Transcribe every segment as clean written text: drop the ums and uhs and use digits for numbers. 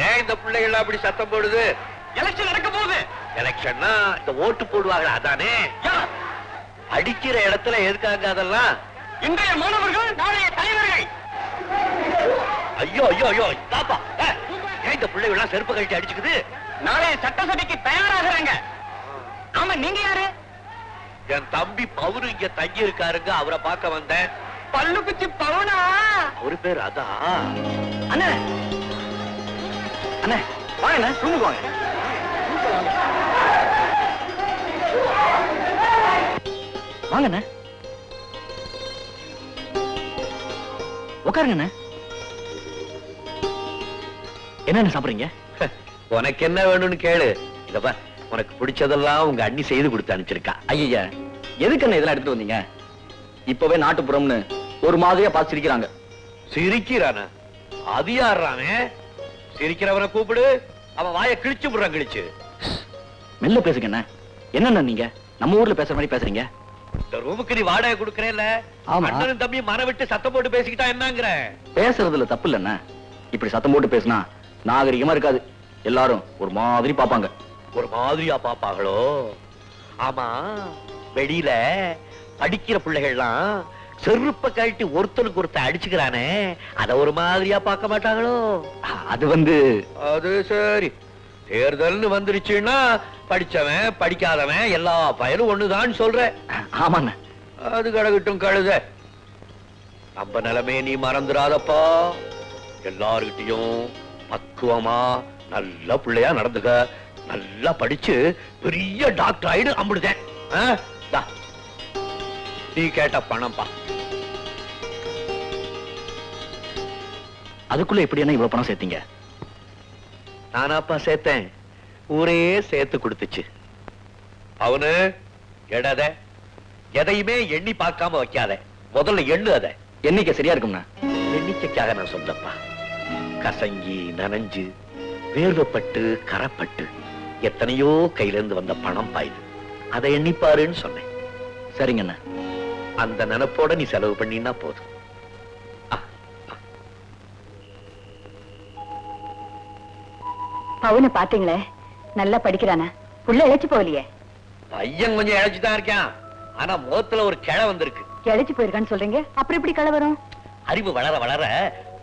ஏன் இந்த பிள்ளைகள் அப்படி சத்தம் போடுது? எலெக்ஷன் நடக்க போகுது. எலெக்ஷன்னா இந்த ஓட்டு போடுவாங்க அதானே? அடிக்கிற இடத்துல எதுக்காங்க அதெல்லாம்? இன்றைய மாணவர்கள் நாளைய தலைவர்கள். ஐயோ ஐயோ ஐயோ தாப்பா, ஏன் இந்த பிள்ளைகள் எல்லாம் செருப்பு கழட்டி அடிச்சுக்குது? நாளைய சட்டசபைக்கு தயாராகிறாங்க. ஆமா, நீங்க யாரு? என் தம்பி பவுரு இங்க தங்கி இருக்காருங்க, அவரை பார்க்க வந்தேன். பல்லு குச்சி பவுனா? அவரு பேர் அதான். அண்ணே அண்ணே வாங்க, ரூமுக்கு வாங்க. வாங்கண்ணே, உட்காருங்கண்ணே. என்னென்ன சாப்பிடுறீங்க? உனக்கு என்ன வேணும்னு கேளு. இதப்பா, உனக்கு பிடிச்சதெல்லாம் உங்க அண்ணி செய்து கொடுத்து அனுப்பிச்சிருக்கா. ஐயா, எதுக்கு என்ன இதெல்லாம் எடுத்துட்டு வந்தீங்க? இப்பவே நாட்டுப்புறம்னு ஒரு மாதிரியா பார்த்து சிரிக்கிறாங்க. சிரிக்கிறானா? அது யாருறானே? சிரிக்கிறவனை கூப்பிடு, அவன் வாயை கிழிச்சு விடுறான். கிழிச்சு மெல்ல பேசுங்க. என்னண்ணா நீங்க நம்ம ஊர்ல பேசுற மாதிரி பேசுறீங்க? இந்த ரூமுக்கு நீ வாடகை கொடுக்கறேல்ல, ஆமா. அண்ணனும் தம்பி மன விட்டு சத்தம் போட்டு பேசிக்கிட்டா என்னங்கிற? பேசுறதுல தப்பு இல்லண்ணா. இப்படி சத்தம் போட்டு பேசினா நாகரிகமா இருக்காது. எல்லாரும் ஒரு மாதிரி பாப்பாங்க. ஒரு மாதிரியா பாப்பாங்களோ? ஆமா, வெளியில படிக்கிற பிள்ளைகள்லாம் செருப்ப கழட்டி ஒருத்தனுக்கு ஒருத்தன் அடிச்சுக்கிறானே, அத ஒரு மாதிரியா பார்க்க மாட்டாங்களோ? அது சரி. தேர்தல்னு வந்துருச்சுன்னா படிச்சவன் படிக்காதவன் எல்லா பயனும் ஒண்ணுதான் சொல்ற. ஆமாண்ண. அது கடகட்டும் கழுத. நம்ம நிலைமையை நீ மறந்துடாதப்பா. எல்லார்கிட்டையும் பக்குவமா நல்ல பிள்ளையா நடந்துக்க. நல்லா படிச்சு பெரிய டாக்டர் ஆயிடு அம்பிடுதேன். நீ கேட்ட பணம்பா. அதுக்குள்ள எப்படி என்ன இவ்வளவு பணம் சேர்த்தீங்க? நானாப்பா சேர்த்தேன், ஊரே சேர்த்து கொடுத்துச்சு. அவனு எடாத, எதையுமே எண்ணி பார்க்காம வைக்காத. முதல்ல எண்ணு. அத எண்ணிக்கை சரியா இருக்கும்னா? எண்ணிக்கைக்காக நான் சொல்லப்பா. கசங்கி நனைஞ்சு வேர்வப்பட்டு கரப்பட்டு எத்தனையோ கையில இருந்து வந்த பணம் பாயுது. அதை எண்ணிப்பாருன்னு சொன்னேன். சரிங்கண்ணா. அந்த நினைப்போட நீ செலவு பண்ணினா போதும். பவுன பாத்தீங்களே, நல்லா படிக்கிறானா? புள்ள இழைச்சு போகலையே? பையன் கொஞ்சம் இழைச்சுதான் இருக்கான், ஆனா முகத்துல ஒரு கிழ வந்திருக்கு. இழைச்சு போயிருக்கான்னு சொல்றீங்க, அப்புறம் எப்படி கிழ வரும்? அறிவு வளர வளர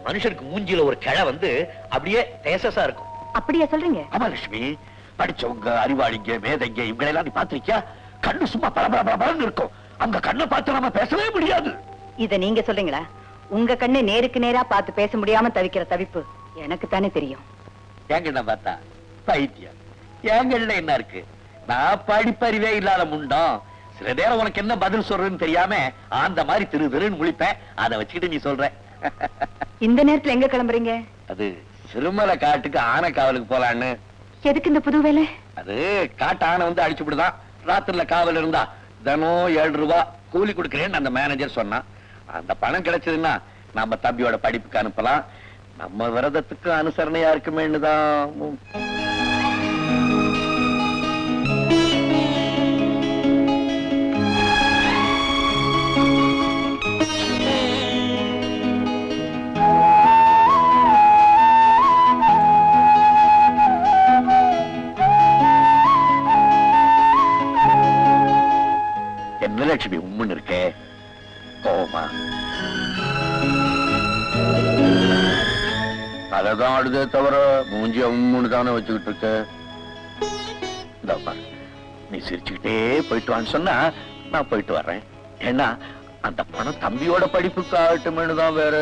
மனுஷனுக்கு மூஞ்சில ஒரு கிழ வந்து அப்படியே தேசஸா இருக்கும். அப்படியா சொல்றீங்க? ஆமா லட்சுமி, படிச்சவங்க அறிவாளிங்க மேதைங்க இவங்களெல்லாம் நீ பாத்திருக்கியா? கண்ணு சும்மா பளபளபளன்னு இருக்கும். அந்த கண்ணை பார்த்து நம்ம பேசவே முடியாது. இத நீங்க சொல்றீங்களா? உங்க கண்ணை நேருக்கு நேரா பார்த்து பேச முடியாம தவிக்கிற தவிப்பு எனக்கு தானே தெரியும். எங்கண்ண பார்த்தா பைத்தியம், எங்கள்ல என்ன இருக்கு? நான் படிப்பறிவே இல்லாத முண்டம். சில நேரம் உனக்கு என்ன பதில் சொல்றேன்னு தெரியாம அந்த மாதிரி திரு திருன்னு முழிப்பேன். அதை வச்சுக்கிட்டு நீ சொல்ற. இந்த நேரத்துல எங்க கிளம்புறீங்க? அது சிறுமலை காட்டுக்கு ஆனை காவலுக்கு போலான்னு. எதுக்கு இந்த புது வேலை? அது காட்டு ஆனை வந்து அடிச்சுடுதான். ராத்திரில காவல் இருந்தா தினம் 7 ரூபாய் கூலி கொடுக்கறேன்னு அந்த மேனேஜர் சொன்னான். அந்த பணம் கிடைச்சதுன்னா நம்ம தம்பியோட படிப்புக்கு அனுப்பலாம். நம்ம விரதத்துக்கு அனுசரணையா இருக்குமேன்னுதான். என்ன லட்சுமி உம்முன்னு இருக்கே, கோமா? அதான் ஆடுதே தவிர மூஞ்சி உம்முன்னு தானே வச்சுக்கிட்டு இருக்க. நீ சிரிச்சுக்கிட்டே போயிட்டு வான்னு சொன்னா நான் போயிட்டு வர்றேன். ஏன்னா அந்த பணம் தம்பியோட படிப்புக்கு ஆகட்டுமேனு தான். வேற